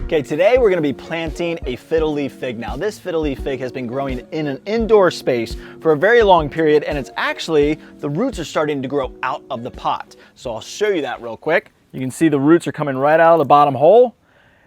Okay, today we're gonna be planting a fiddle leaf fig. Now this fiddle leaf fig has been growing in an indoor space for a very long period, and it's actually, the roots are starting to grow out of the pot. So I'll show you that real quick. You can see the roots are coming right out of the bottom hole,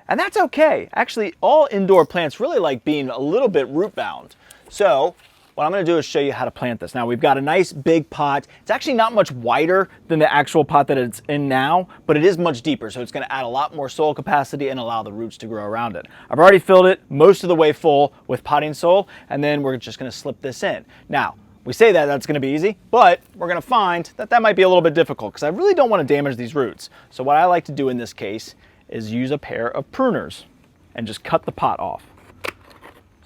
and that's okay. Actually, all indoor plants really like being a little bit root bound. So what I'm gonna do is show you how to plant this. Now we've got a nice big pot. It's actually not much wider than the actual pot that it's in now, but it is much deeper, so it's gonna add a lot more soil capacity and allow the roots to grow around it. I've already filled it most of the way full with potting soil, and then we're just gonna slip this in. Now, we say that that's gonna be easy, but we're gonna find that that might be a little bit difficult because I really don't wanna damage these roots. So what I like to do in this case is use a pair of pruners and just cut the pot off.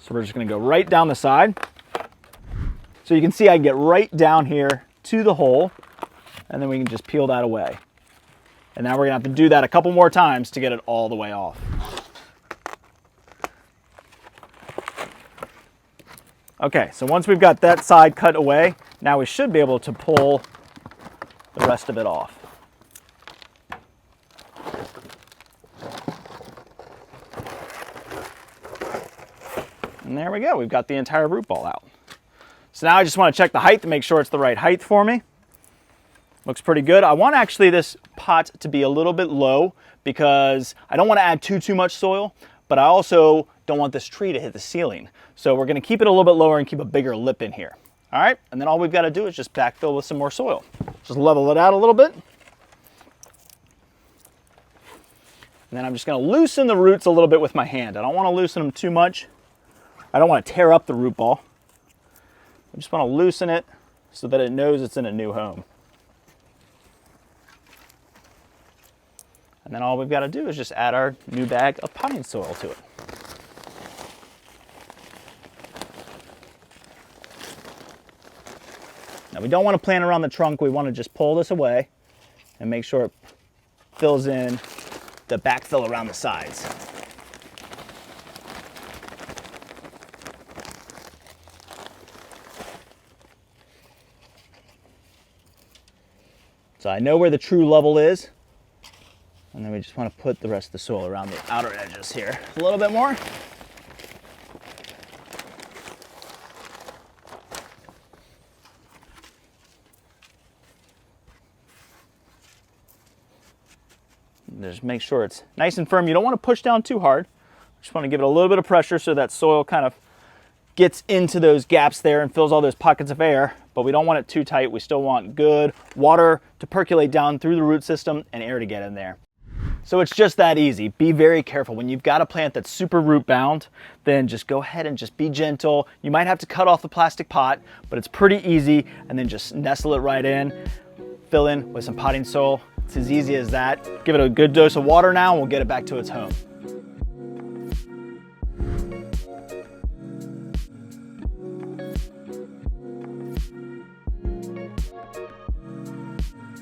So we're just gonna go right down the side. So you can see I get right down here to the hole, and then we can just peel that away. And now we're gonna have to do that a couple more times to get it all the way off. Okay, so once we've got that side cut away, now we should be able to pull the rest of it off. And there we go, we've got the entire root ball out. So now I just want to check the height to make sure it's the right height for me. Looks pretty good. I want actually this pot to be a little bit low because I don't want to add too much soil, but I also don't want this tree to hit the ceiling. So we're going to keep it a little bit lower and keep a bigger lip in here. All right, and then all we've got to do is just backfill with some more soil. Just level it out a little bit. And then I'm just going to loosen the roots a little bit with my hand. I don't want to loosen them too much. I don't want to tear up the root ball. I just want to loosen it so that it knows it's in a new home. And then all we've got to do is just add our new bag of potting soil to it. Now we don't want to plant around the trunk, we want to just pull this away and make sure it fills in the backfill around the sides. So I know where the true level is, and then we just want to put the rest of the soil around the outer edges here a little bit more. Just make sure it's nice and firm. You don't want to push down too hard. Just want to give it a little bit of pressure so that soil kind of gets into those gaps there and fills all those pockets of air, but we don't want it too tight. We still want good water to percolate down through the root system and air to get in there. So it's just that easy. Be very careful. When you've got a plant that's super root bound, then just go ahead and just be gentle. You might have to cut off the plastic pot, but it's pretty easy, and then just nestle it right in, fill in with some potting soil. It's as easy as that. Give it a good dose of water now and we'll get it back to its home.